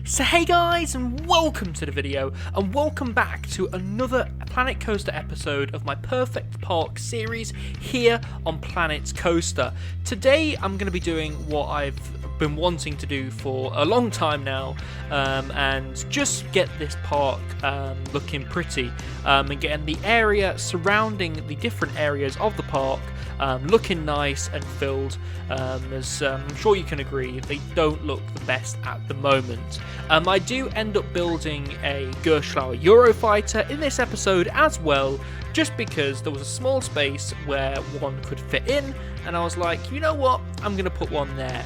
So hey guys, and welcome to the video, and welcome back to another Planet Coaster episode of my Perfect Park series here on Planet Coaster. Today I'm going to be doing what I've been wanting to do for a long time now, and just get this park looking pretty, and getting the area surrounding the different areas of the park looking nice and filled, as I'm sure you can agree, they don't look the best at the moment. I do end up building a Gerstlauer Eurofighter in this episode as well, just because there was a small space where one could fit in, and I was like, you know what, I'm going to put one there.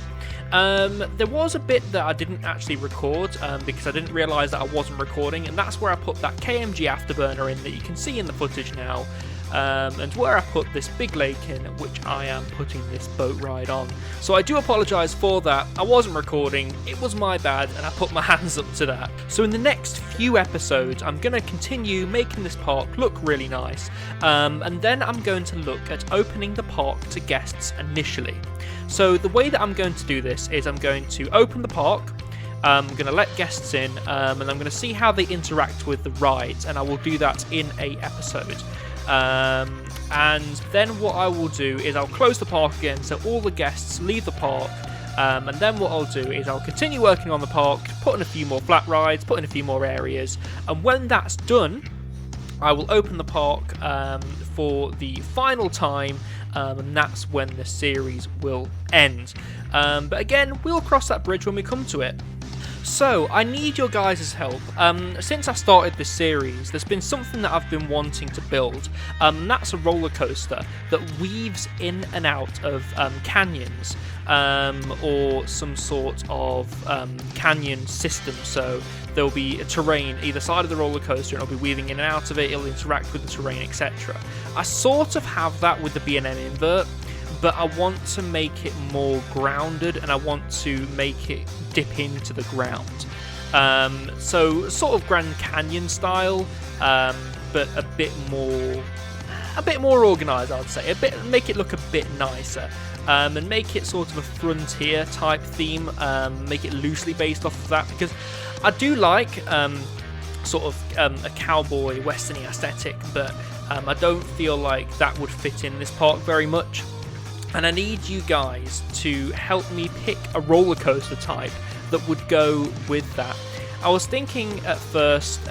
There was a bit that I didn't actually record because I didn't realise that I wasn't recording, and that's where I put that KMG afterburner in that you can see in the footage now, and where I put this big lake in, which I am putting this boat ride on. So I do apologise for that. I wasn't recording, it was my bad, and I put my hands up to that. So in the next few episodes I'm going to continue making this park look really nice, and then I'm going to look at opening the park to guests initially. So the way that I'm going to do this is I'm going to open the park, I'm going to let guests in, and I'm going to see how they interact with the rides, and I will do that in a episode. And then what I will do is I'll close the park again so all the guests leave the park, and then what I'll do is I'll continue working on the park, put in a few more flat rides, put in a few more areas, and when that's done I will open the park for the final time, and that's when the series will end. But again, we'll cross that bridge when we come to it. So, I need your guys' help. Since I started this series, there's been something that I've been wanting to build, and that's a roller coaster that weaves in and out of canyons, or some sort of canyon system. So there'll be a terrain either side of the roller coaster, and it'll be weaving in and out of it, it'll interact with the terrain, etc. I sort of have that with the B&M invert, but I want to make it more grounded, and I want to make it dip into the ground. So sort of Grand Canyon style, but a bit more organised, I'd say. Make it look a bit nicer, and make it sort of a frontier type theme. Make it loosely based off of that, because I do like sort of a cowboy westerny aesthetic, but I don't feel like that would fit in this park very much. And I need you guys to help me pick a roller coaster type that would go with that. I was thinking at first,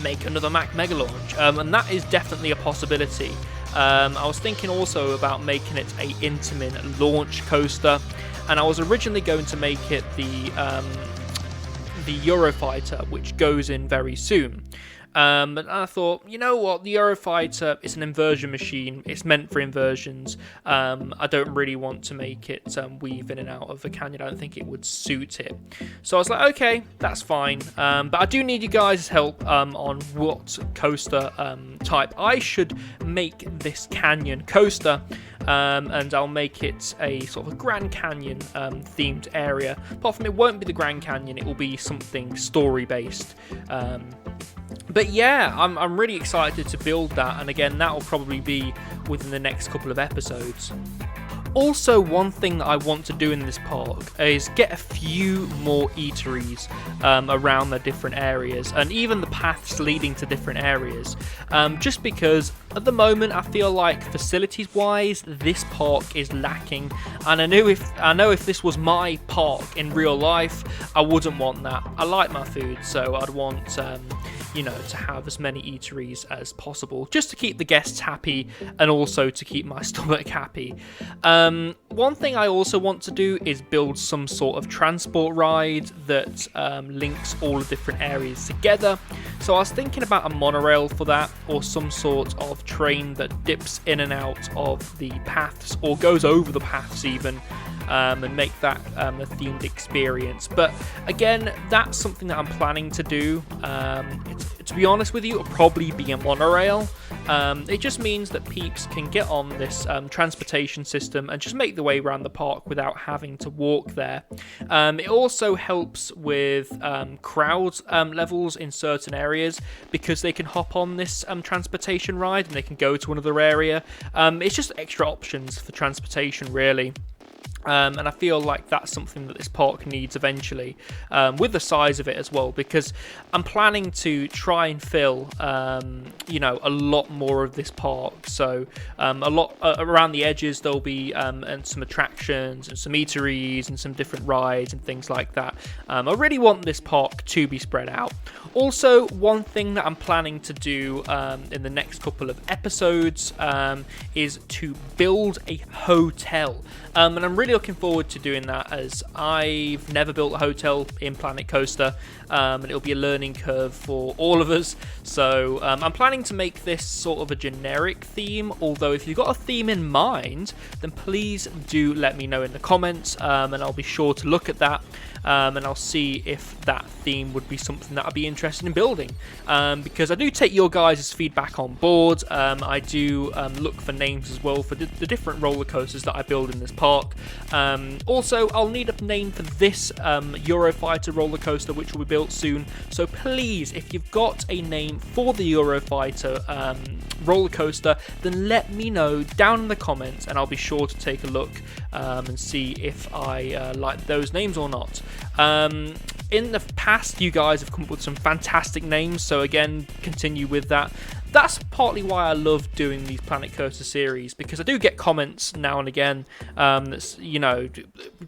make another Mack Mega Launch, and that is definitely a possibility. I was thinking also about making it a Intamin launch coaster, and I was originally going to make it the Eurofighter, which goes in very soon. But I thought, you know what, the Eurofighter is an inversion machine, it's meant for inversions. I don't really want to make it weave in and out of a canyon, I don't think it would suit it. So I was like, okay, that's fine, but I do need you guys' help on what coaster type I should make this canyon coaster, and I'll make it a sort of Grand Canyon themed area. Apart from it won't be the Grand Canyon, it will be something story based. But yeah, I'm really excited to build that, and again, that will probably be within the next couple of episodes. Also, one thing that I want to do in this park is get a few more eateries around the different areas, and even the paths leading to different areas, just because at the moment I feel like facilities wise this park is lacking, and I know if this was my park in real life I wouldn't want that. I like my food, so I'd want to have as many eateries as possible, just to keep the guests happy and also to keep my stomach happy. One thing I also want to do is build some sort of transport ride that links all the different areas together. So I was thinking about a monorail for that, or some sort of train that dips in and out of the paths, or goes over the paths even, and make that a themed experience. But again, that's something that I'm planning to do. To be honest with you, it'll probably be a monorail. It just means that peeps can get on this transportation system and just make the way around the park without having to walk there. It also helps with crowd levels in certain areas, because they can hop on this transportation ride and they can go to another area. It's just extra options for transportation, really. And I feel like that's something that this park needs eventually, with the size of it as well, because I'm planning to try and fill, a lot more of this park. So a lot around the edges, there'll be and some attractions and some eateries and some different rides and things like that. I really want this park to be spread out. Also, one thing that I'm planning to do in the next couple of episodes is to build a hotel. And I'm really looking forward to doing that, as I've never built a hotel in Planet Coaster, and it'll be a learning curve for all of us. So I'm planning to make this sort of a generic theme, although if you've got a theme in mind, then please do let me know in the comments, and I'll be sure to look at that. And I'll see if that theme would be something that I'd be interested in building, because I do take your guys' feedback on board. I do look for names as well for the different roller coasters that I build in this park. Also, I'll need a name for this Eurofighter roller coaster, which will be built soon. So please, if you've got a name for the Eurofighter roller coaster, then let me know down in the comments, and I'll be sure to take a look and see if I like those names or not. In the past, you guys have come up with some fantastic names, so again, continue with that. That's partly why I love doing these Planet Coaster series, because I do get comments now and again that's,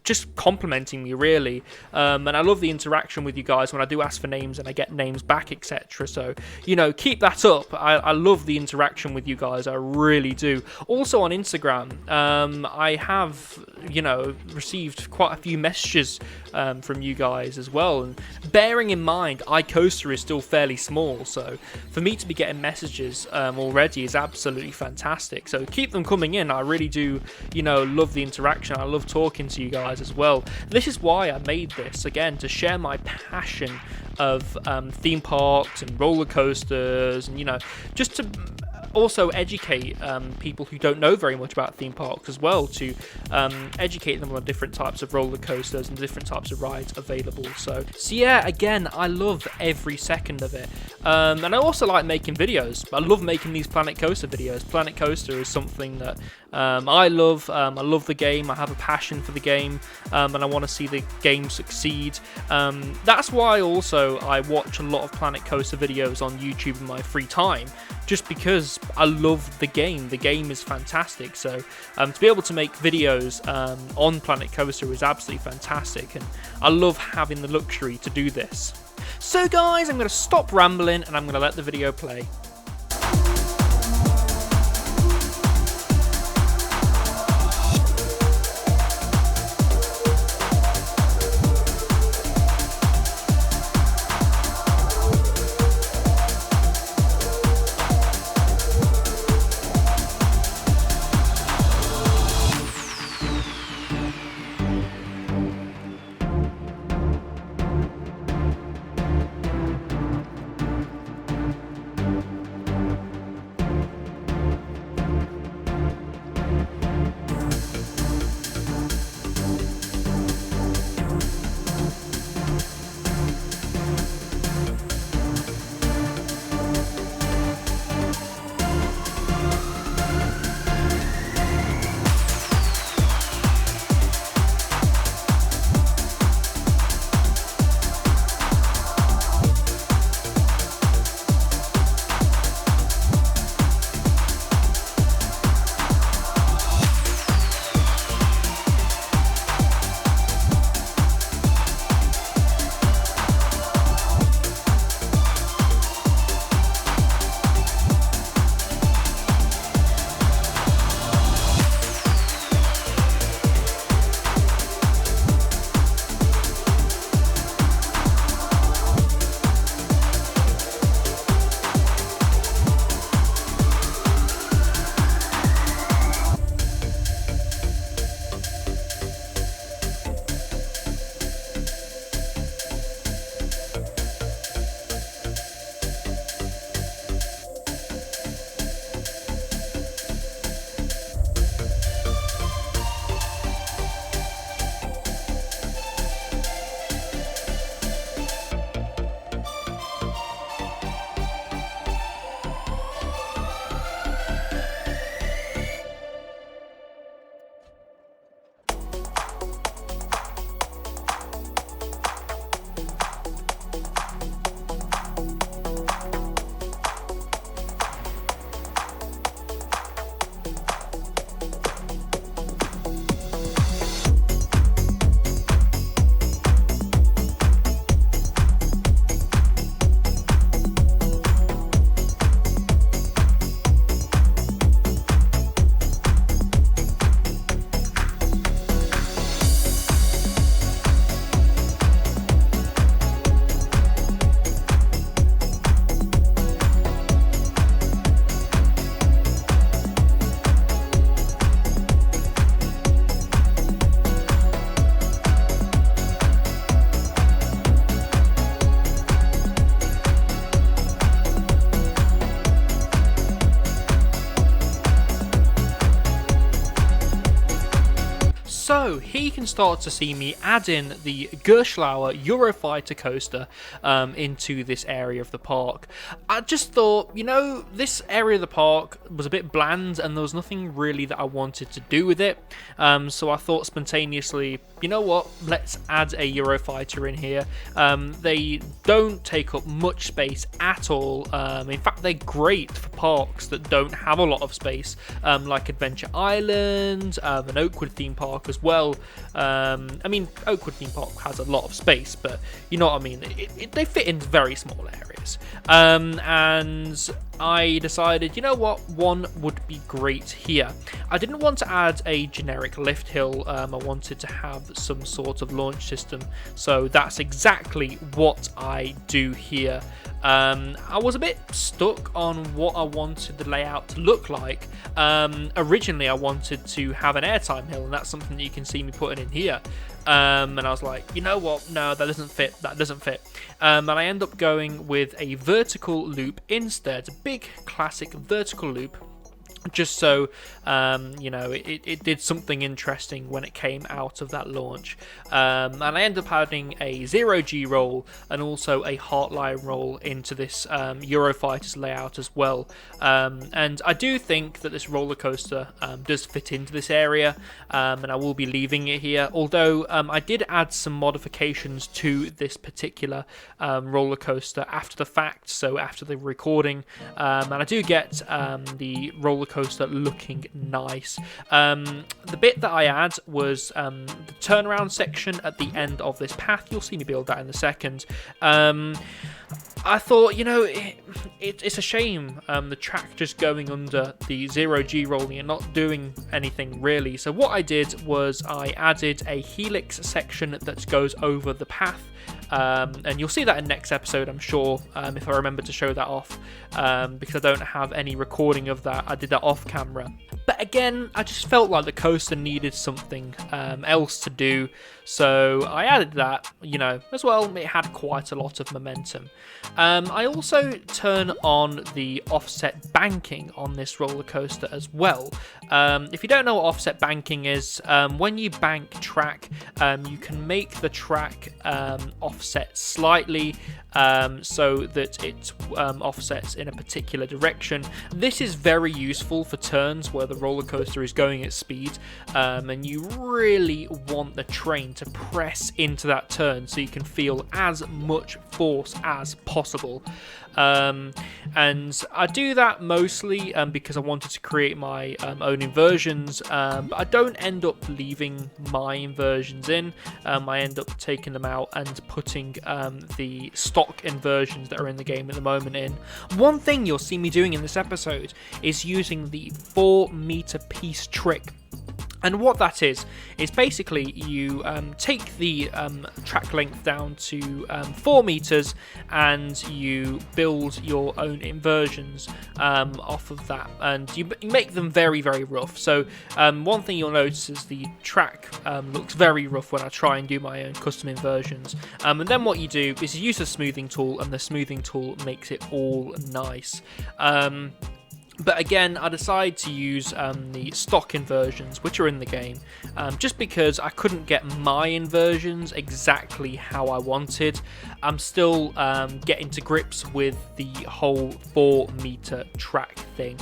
just complimenting me, really. And I love the interaction with you guys when I do ask for names and I get names back, etc. So, keep that up. I love the interaction with you guys. I really do. Also on Instagram, I have, received quite a few messages from you guys as well. And bearing in mind, iCoaster is still fairly small, so for me to be getting messages already is absolutely fantastic. So keep them coming in. I really do, love the interaction. I love talking to you guys as well. This is why I made this, again, to share my passion of theme parks and roller coasters, and just to also educate people who don't know very much about theme parks as well, to educate them on different types of roller coasters and different types of rides available. So yeah, again, I love every second of it. And I also like making videos. I love making these Planet Coaster videos. Planet Coaster is something that I love. I love the game. I have a passion for the game, and I want to see the game succeed. That's why also I watch a lot of Planet Coaster videos on YouTube in my free time, just because I love the game. The game is fantastic. So to be able to make videos on Planet Coaster is absolutely fantastic, and I love having the luxury to do this. So guys, I'm going to stop rambling and I'm going to let the video play. So here you can start to see me add in the Gerstlauer Eurofighter coaster into this area of the park. I just thought, you know, this area of the park was a bit bland and there was nothing really that I wanted to do with it. So I thought spontaneously, you know what, let's add a Eurofighter in here. They don't take up much space at all. In fact, they're great for parks that don't have a lot of space, like Adventure Island, and Oakwood theme park as well. I mean, Oakwood theme park has a lot of space, but you know what I mean, they fit in very small areas. And I decided, you know what, one would be great here. I didn't want to add a generic lift hill. I wanted to have some sort of launch system, so that's exactly what I do here. I was a bit stuck on what I wanted the layout to look like. Originally I wanted to have an airtime hill, and that's something that you can see me putting in here. And I was like, you know what, no, that doesn't fit. And I end up going with a vertical loop instead, a big classic vertical loop, just so you know, it did something interesting when it came out of that launch. And I ended up adding a 0G roll and also a Heartline roll into this Eurofighter's layout as well. And I do think that this roller coaster does fit into this area, and I will be leaving it here, although I did add some modifications to this particular roller coaster after the fact, so after the recording, and I do get the roller coaster looking nice. The bit that I add was the turnaround section at the end of this path. You'll see me build that in a second. I thought, you know, it's a shame the track just going under the 0G rolling and not doing anything really. So what I did was I added a helix section that goes over the path. And you'll see that in next episode, I'm sure, if I remember to show that off, because I don't have any recording of that. I did that off camera. But again, I just felt like the coaster needed something else to do, so I added that, you know, as well. It had quite a lot of momentum. I also turn on the offset banking on this roller coaster as well. If you don't know what offset banking is, when you bank track, you can make the track offset slightly so that it offsets in a particular direction. This is very useful for turns where the roller coaster is going at speed, and you really want the train to press into that turn so you can feel as much force as possible. And I do that mostly because I wanted to create my own inversions, but I don't end up leaving my inversions in. I end up taking them out and putting the stock inversions that are in the game at the moment in. One thing you'll see me doing in this episode is using the 4-meter piece trick. And what that is basically you take the track length down to 4 meters and you build your own inversions off of that, and you make them very, very rough. So one thing you'll notice is the track looks very rough when I try and do my own custom inversions. And then what you do is you use the smoothing tool, and the smoothing tool makes it all nice. But again, I decided to use the stock inversions, which are in the game, just because I couldn't get my inversions exactly how I wanted. I'm still getting to grips with the whole 4-meter track thing.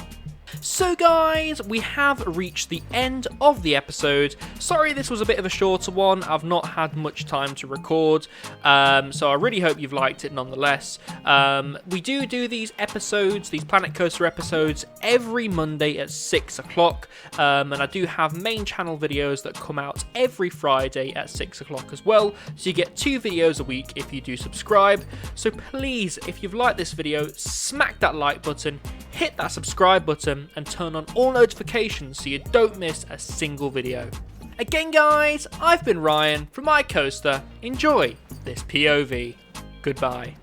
So guys, we have reached the end of the episode. Sorry this was a bit of a shorter one. I've not had much time to record, so I really hope you've liked it nonetheless. We do these episodes, these Planet Coaster episodes, every Monday at 6 o'clock, and I do have main channel videos that come out every Friday at 6 o'clock as well, so you get 2 videos a week if you do subscribe. So please, if you've liked this video, smack that like button, hit that subscribe button, and turn on all notifications so you don't miss a single video. Again guys, I've been Ryan from iCoaster. Enjoy this POV. Goodbye.